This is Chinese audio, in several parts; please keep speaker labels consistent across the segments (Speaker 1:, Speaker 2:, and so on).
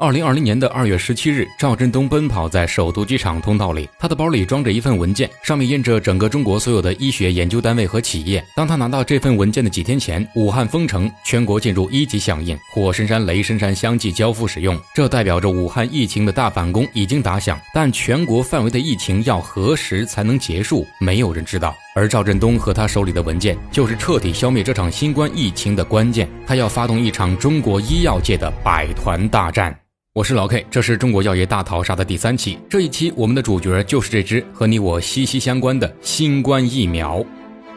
Speaker 1: 2020年2月17日，赵振东奔跑在首都机场通道里，他的包里装着一份文件，上面印着整个中国所有的医学研究单位和企业。当他拿到这份文件的几天前，武汉封城，全国进入1级响应，火神山、雷神山相继交付使用，这代表着武汉疫情的大反攻已经打响，但全国范围的疫情要何时才能结束，没有人知道。而赵振东和他手里的文件，就是彻底消灭这场新冠疫情的关键，他要发动一场中国医药界的百团大战。我是老 K， 这是中国药业大逃杀的第3期。这一期我们的主角就是这支和你我息息相关的新冠疫苗。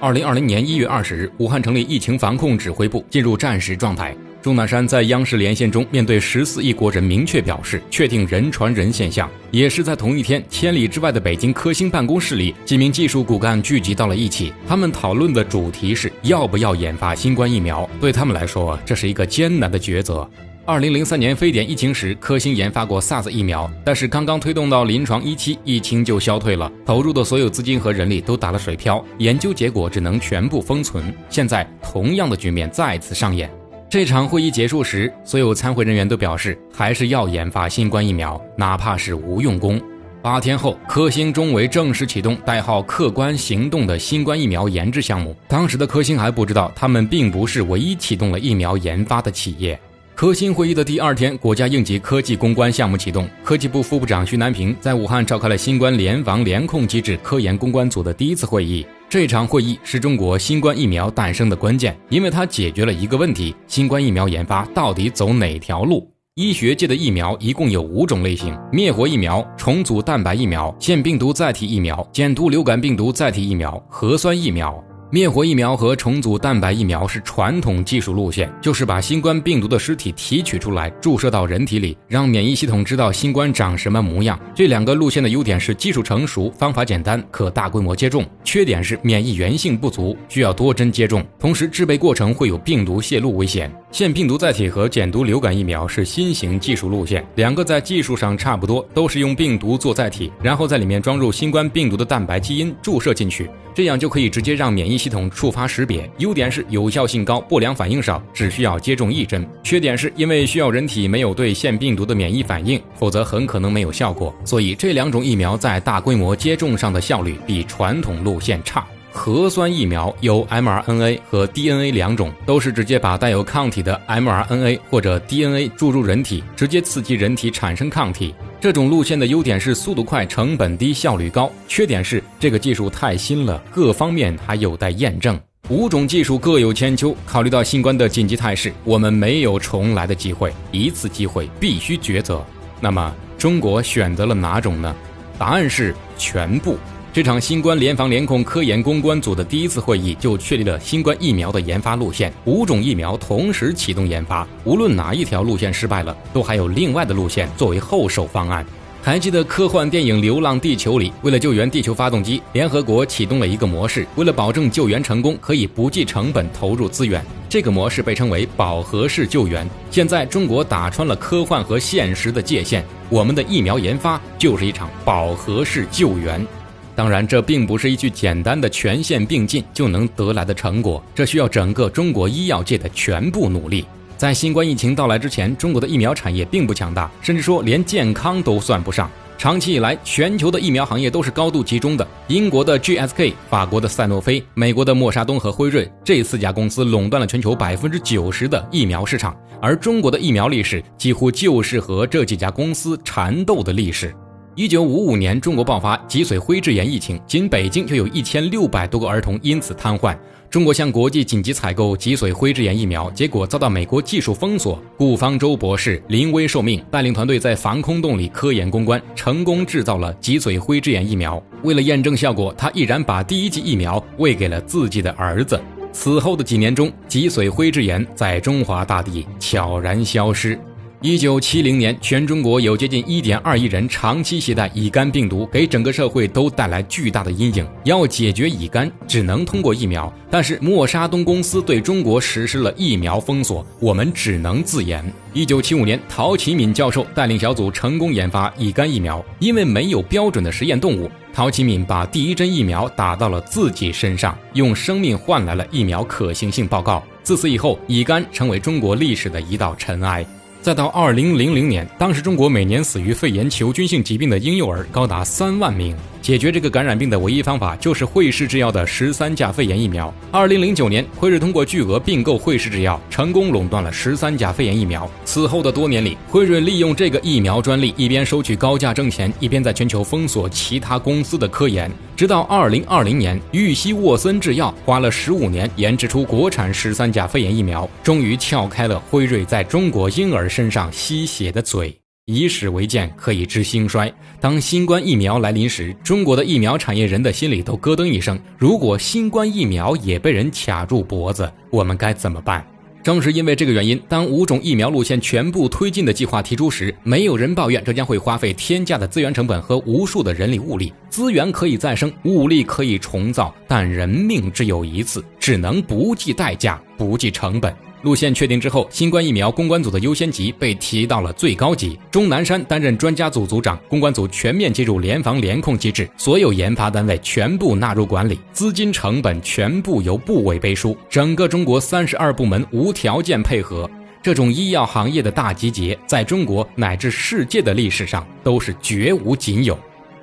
Speaker 1: 2020年1月20日，武汉成立疫情防控指挥部，进入战时状态。钟南山在央视连线中面对14亿国人明确表示，确定人传人现象。也是在同一天，千里之外的北京科兴办公室里，几名技术骨干聚集到了一起，他们讨论的主题是要不要研发新冠疫苗。对他们来说，这是一个艰难的抉择。2003年非典疫情时，科兴研发过 SARS 疫苗，但是刚刚推动到临床1期，疫情就消退了，投入的所有资金和人力都打了水漂，研究结果只能全部封存。现在同样的局面再次上演。这场会议结束时，所有参会人员都表示还是要研发新冠疫苗，哪怕是无用功。8天后，科兴中维正式启动代号客观行动的新冠疫苗研制项目。当时的科兴还不知道，他们并不是唯一启动了疫苗研发的企业。科兴会议的第2天，国家应急科技攻关项目启动，科技部副部长徐南平在武汉召开了新冠联防联控机制科研攻关组的第1次会议。这场会议是中国新冠疫苗诞生的关键，因为它解决了一个问题：新冠疫苗研发到底走哪条路？医学界的疫苗一共有5种类型：灭活疫苗、重组蛋白疫苗、腺病毒载体疫苗、减毒流感病毒载体疫苗、核酸疫苗。灭活疫苗和重组蛋白疫苗是传统技术路线，就是把新冠病毒的尸体提取出来，注射到人体里，让免疫系统知道新冠长什么模样。这2个路线的优点是技术成熟，方法简单，可大规模接种；缺点是免疫原性不足，需要多针接种，同时制备过程会有病毒泄露危险。腺病毒载体和减毒流感疫苗是新型技术路线，2个在技术上差不多，都是用病毒做载体，然后在里面装入新冠病毒的蛋白基因注射进去，这样就可以直接让免疫系统触发识别。优点是有效性高，不良反应少，只需要接种1针。缺点是因为需要人体没有对腺病毒的免疫反应，否则很可能没有效果。所以这2种疫苗在大规模接种上的效率比传统路线差。核酸疫苗有 mRNA 和 DNA 2种，都是直接把带有抗体的 mRNA 或者 DNA 注入人体，直接刺激人体产生抗体。这种路线的优点是速度快、成本低、效率高，缺点是这个技术太新了，各方面还有待验证。5种技术各有千秋，考虑到新冠的紧急态势，我们没有重来的机会，一次机会必须抉择。那么中国选择了哪种呢？答案是全部。这场新冠联防联控科研攻关组的第1次会议就确立了新冠疫苗的研发路线，5种疫苗同时启动研发，无论哪一条路线失败了，都还有另外的路线作为后手方案。还记得科幻电影《流浪地球》里，为了救援地球发动机，联合国启动了一个模式，为了保证救援成功，可以不计成本投入资源。这个模式被称为饱和式救援。现在中国打穿了科幻和现实的界限，我们的疫苗研发就是一场饱和式救援。当然，这并不是一句简单的全线并进就能得来的成果，这需要整个中国医药界的全部努力。在新冠疫情到来之前，中国的疫苗产业并不强大，甚至说连健康都算不上。长期以来，全球的疫苗行业都是高度集中的，英国的 GSK、法国的赛诺菲、美国的默沙东和辉瑞，这4家公司垄断了全球90%的疫苗市场，而中国的疫苗历史几乎就是和这几家公司缠斗的历史。1955年，中国爆发脊髓灰质炎疫情，仅北京就有1600多个儿童因此瘫痪。中国向国际紧急采购脊髓灰质炎疫苗，结果遭到美国技术封锁。顾方舟博士临危受命，带领团队在防空洞里科研攻关，成功制造了脊髓灰质炎疫苗。为了验证效果，他毅然把第1剂疫苗喂给了自己的儿子。此后的几年中，脊髓灰质炎在中华大地悄然消失。1970年，全中国有接近 1.2 亿人长期携带乙肝病毒，给整个社会都带来巨大的阴影。要解决乙肝，只能通过疫苗，但是默沙东公司对中国实施了疫苗封锁，我们只能自研。1975年，陶启敏教授带领小组成功研发乙肝疫苗，因为没有标准的实验动物，陶启敏把第1针疫苗打到了自己身上，用生命换来了疫苗可行性报告。自此以后，乙肝成为中国历史的一道尘埃。再到2000年，当时中国每年死于肺炎球菌性疾病的婴幼儿高达3万名。解决这个感染病的唯一方法就是惠氏制药的13价肺炎疫苗。2009年，辉瑞通过巨额并购惠氏制药，成功垄断了13价肺炎疫苗。此后的多年里，辉瑞利用这个疫苗专利，一边收取高价挣钱，一边在全球封锁其他公司的科研。直到2020年，玉溪沃森制药花了15年研制出国产13价肺炎疫苗，终于撬开了辉瑞在中国婴儿身上吸血的嘴。以史为鉴，可以知兴衰。当新冠疫苗来临时，中国的疫苗产业人的心里都咯噔一声，如果新冠疫苗也被人卡住脖子，我们该怎么办？正是因为这个原因，当5种疫苗路线全部推进的计划提出时，没有人抱怨这将会花费天价的资源成本和无数的人力物力。资源可以再生，物力可以重造，但人命只有一次，只能不计代价，不计成本。路线确定之后，新冠疫苗攻关组的优先级被提到了最高级。钟南山担任专家组组长，攻关组全面进入联防联控机制，所有研发单位全部纳入管理，资金成本全部由部委背书，整个中国32部门无条件配合。这种医药行业的大集结，在中国乃至世界的历史上都是绝无仅有。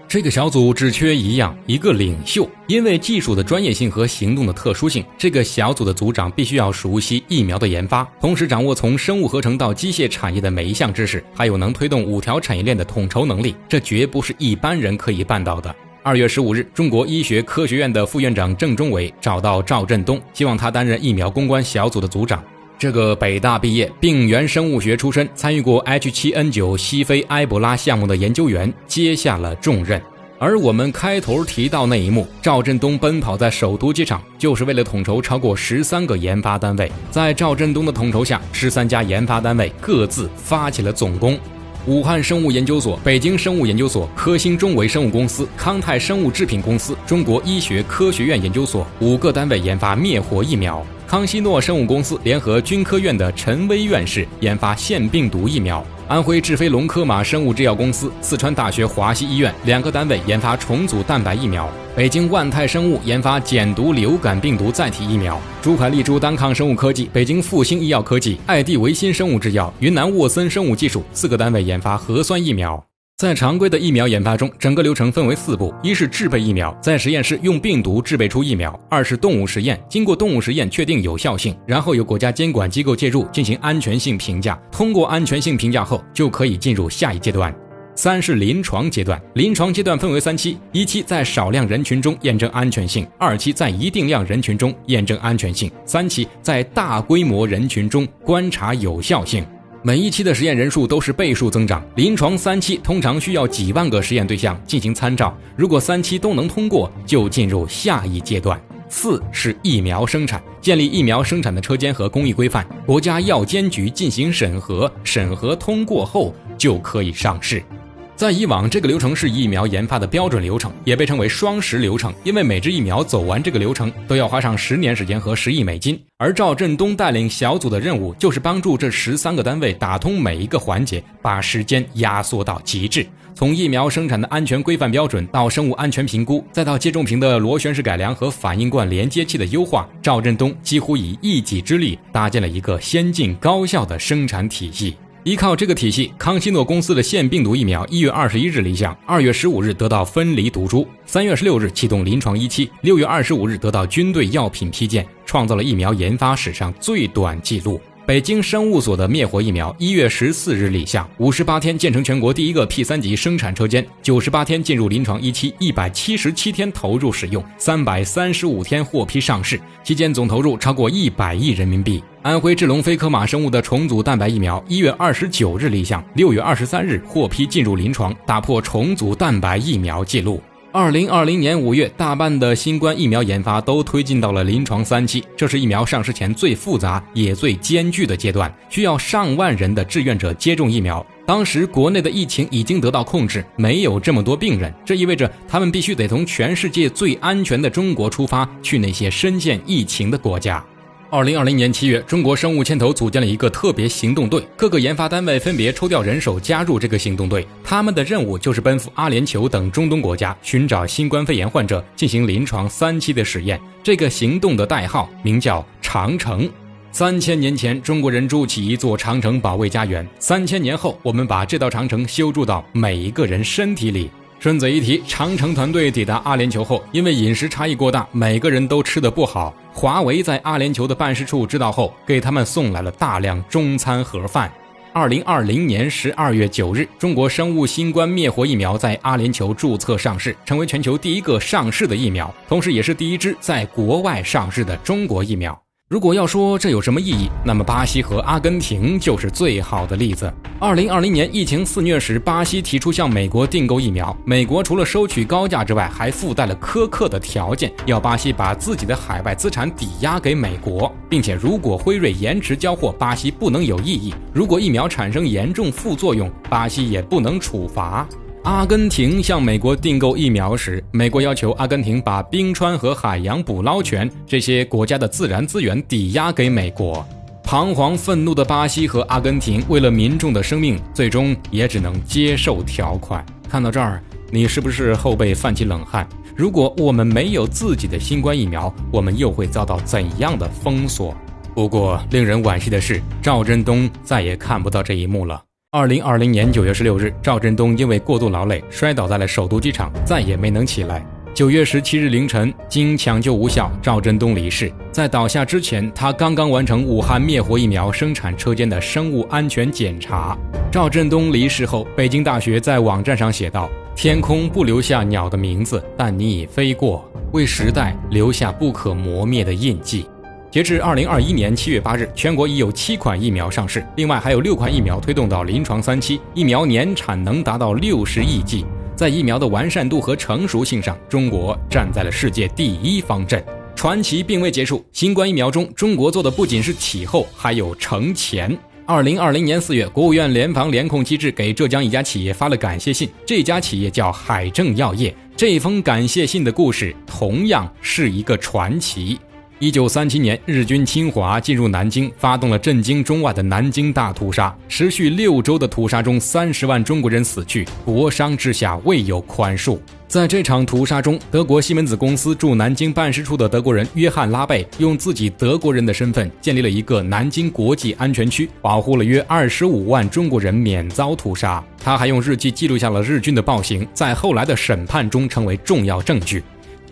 Speaker 1: 这个小组只缺一个领袖。因为技术的专业性和行动的特殊性，这个小组的组长必须要熟悉疫苗的研发，同时掌握从生物合成到机械产业的每一项知识，还有能推动5条产业链的统筹能力，这绝不是一般人可以办到的。2月15日，中国医学科学院的副院长郑中伟找到赵振东，希望他担任疫苗攻关小组的组长。这个北大毕业，病原生物学出身，参与过 H7N9 西非埃博拉项目的研究员接下了重任。而我们开头提到那一幕，赵振东奔跑在首都机场，就是为了统筹超过13个研发单位。在赵振东的统筹下，13家研发单位各自发起了总攻。武汉生物研究所、北京生物研究所、科兴中维生物公司、康泰生物制品公司、中国医学科学院研究所5个单位研发灭活疫苗。康希诺生物公司联合军科院的陈薇院士研发腺病毒疫苗。安徽智飞龙科马生物制药公司、四川大学华西医院2个单位研发重组蛋白疫苗。北京万泰生物研发减毒流感病毒载体疫苗。珠海立珠单抗生物科技、北京复星医药科技、爱地维新生物制药、云南沃森生物技术4个单位研发核酸疫苗。在常规的疫苗研发中，整个流程分为4步：一是制备疫苗，在实验室用病毒制备出疫苗；二是动物实验，经过动物实验确定有效性，然后由国家监管机构介入进行安全性评价，通过安全性评价后就可以进入下一阶段。3是临床阶段，临床阶段分为3期：一期在少量人群中验证安全性，2期在一定量人群中验证安全性，3期在大规模人群中观察有效性。每一期的实验人数都是倍数增长，临床3期通常需要几万个实验对象进行参照，如果3期都能通过，就进入下一阶段。4是疫苗生产，建立疫苗生产的车间和工艺规范，国家药监局进行审核，审核通过后就可以上市。在以往，这个流程是疫苗研发的标准流程，也被称为双10流程，因为每支疫苗走完这个流程都要花上10年时间和10亿美金。而赵振东带领小组的任务就是帮助这13个单位打通每一个环节，把时间压缩到极致。从疫苗生产的安全规范标准到生物安全评估，再到接种瓶的螺旋式改良和反应罐连接器的优化，赵振东几乎以一己之力搭建了一个先进高效的生产体系。依靠这个体系，康希诺公司的腺病毒疫苗1月21日立项，2月15日得到分离毒株，3月16日启动临床1期，6月25日得到军队药品批件，创造了疫苗研发史上最短记录。北京生物所的灭活疫苗1月14日立项，58天建成全国第一个 P3 级生产车间，98天进入临床1期，177天投入使用，335天获批上市，期间总投入超过100亿人民币。安徽智龙飞科马生物的重组蛋白疫苗1月29日立项，6月23日获批进入临床，打破重组蛋白疫苗记录。2020年5月，大半的新冠疫苗研发都推进到了临床3期，这是疫苗上市前最复杂也最艰巨的阶段，需要上万人的志愿者接种疫苗。当时国内的疫情已经得到控制，没有这么多病人，这意味着他们必须得从全世界最安全的中国出发，去那些深陷疫情的国家。2020年7月，中国生物牵头组建了一个特别行动队，各个研发单位分别抽调人手加入这个行动队，他们的任务就是奔赴阿联酋等中东国家，寻找新冠肺炎患者进行临床3期的实验。这个行动的代号名叫长城。3000年前，中国人筑起一座长城保卫家园，3000年后，我们把这道长城修筑到每一个人身体里。顺嘴一提，长城团队抵达阿联酋后，因为饮食差异过大，每个人都吃得不好。华为在阿联酋的办事处知道后，给他们送来了大量中餐盒饭。2020年12月9日，中国生物新冠灭活疫苗在阿联酋注册上市，成为全球第一个上市的疫苗，同时也是第一支在国外上市的中国疫苗。如果要说这有什么意义，那么巴西和阿根廷就是最好的例子。2020年疫情肆虐时，巴西提出向美国订购疫苗，美国除了收取高价之外，还附带了苛刻的条件，要巴西把自己的海外资产抵押给美国，并且如果辉瑞延迟交货，巴西不能有异议；如果疫苗产生严重副作用，巴西也不能处罚。阿根廷向美国订购疫苗时，美国要求阿根廷把冰川和海洋捕捞权这些国家的自然资源抵押给美国。彷徨愤怒的巴西和阿根廷为了民众的生命，最终也只能接受条款。看到这儿，你是不是后背泛起冷汗？如果我们没有自己的新冠疫苗，我们又会遭到怎样的封锁？不过令人惋惜的是，赵振东再也看不到这一幕了。2020年9月16日，赵振东因为过度劳累摔倒在了首都机场，再也没能起来。9月17日凌晨，经抢救无效，赵振东离世。在倒下之前，他刚刚完成武汉灭活疫苗生产车间的生物安全检查。赵振东离世后，北京大学在网站上写道：天空不留下鸟的名字，但你已飞过，为时代留下不可磨灭的印记。截至2021年7月8日，全国已有7款疫苗上市，另外还有6款疫苗推动到临床3期，疫苗年产能达到60亿剂。在疫苗的完善度和成熟性上，中国站在了世界第一方阵。传奇并未结束，新冠疫苗中，中国做的不仅是起后，还有承前。2020年4月，国务院联防联控机制给浙江一家企业发了感谢信，这家企业叫海正药业。这封感谢信的故事同样是一个传奇。1937年，日军侵华进入南京，发动了震惊中外的南京大屠杀。持续6周的屠杀中，30万中国人死去，国殇之下未有宽恕。在这场屠杀中，德国西门子公司驻南京办事处的德国人约翰·拉贝用自己德国人的身份建立了一个南京国际安全区，保护了约25万中国人免遭屠杀。他还用日记记录下了日军的暴行，在后来的审判中成为重要证据。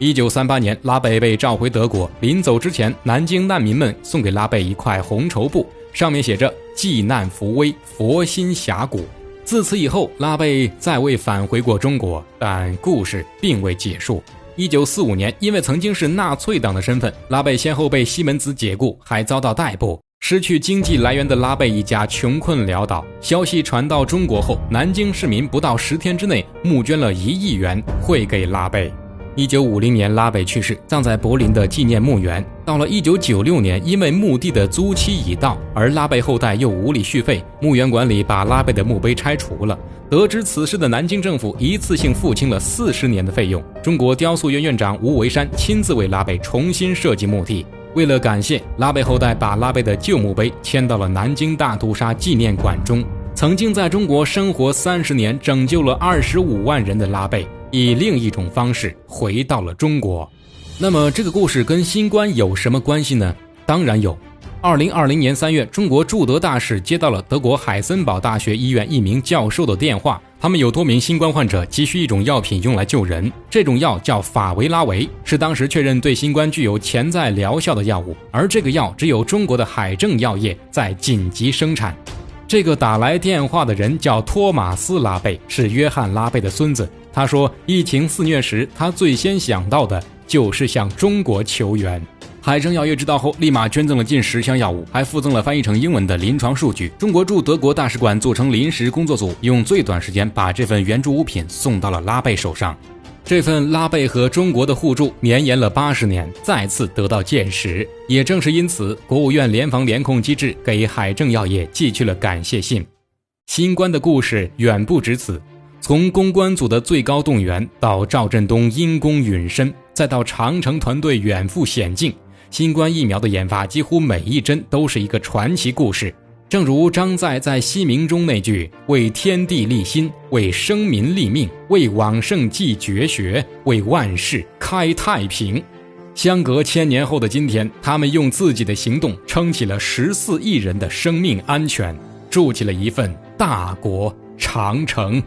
Speaker 1: 1938年，拉贝被召回德国，临走之前，南京难民们送给拉贝一块红绸布，上面写着“济难扶危，佛心峡谷”。自此以后，拉贝再未返回过中国，但故事并未结束。1945年，因为曾经是纳粹党的身份，拉贝先后被西门子解雇，还遭到逮捕。失去经济来源的拉贝一家穷困潦倒。消息传到中国后，南京市民不到10天之内募捐了1亿元汇给拉贝。1950年，拉贝去世，葬在柏林的纪念墓园。到了1996年，因为墓地的租期已到，而拉贝后代又无力续费，墓园管理把拉贝的墓碑拆除了。得知此事的南京政府一次性付清了40年的费用。中国雕塑院院长吴维山亲自为拉贝重新设计墓地。为了感谢，拉贝后代把拉贝的旧墓碑迁到了南京大屠杀纪念馆中。曾经在中国生活30年，拯救了25万人的拉贝，以另一种方式回到了中国。那么这个故事跟新冠有什么关系呢？当然有。2020年3月，中国驻德大使接到了德国海森堡大学医院一名教授的电话，他们有多名新冠患者急需一种药品用来救人，这种药叫法维拉韦，是当时确认对新冠具有潜在疗效的药物，而这个药只有中国的海正药业在紧急生产。这个打来电话的人叫托马斯·拉贝，是约翰·拉贝的孙子。他说，疫情肆虐时，他最先想到的就是向中国求援。海正药业知道后，立马捐赠了近10箱药物，还附赠了翻译成英文的临床数据。中国驻德国大使馆组成临时工作组，用最短时间把这份援助物品送到了拉贝手上。这份拉贝和中国的互助绵延了80年，再次得到见识。也正是因此，国务院联防联控机制给海正药业寄去了感谢信。新冠的故事远不止此，从公关组的最高动员，到赵振东因公允身，再到长城团队远赴险境，新冠疫苗的研发几乎每一针都是一个传奇故事。正如张载在《西鸣》中那句：为天地立心，为生民立命，为往圣继绝学，为万世开太平。相隔1000年后的今天，他们用自己的行动撑起了14亿人的生命安全，筑起了一份大国长城。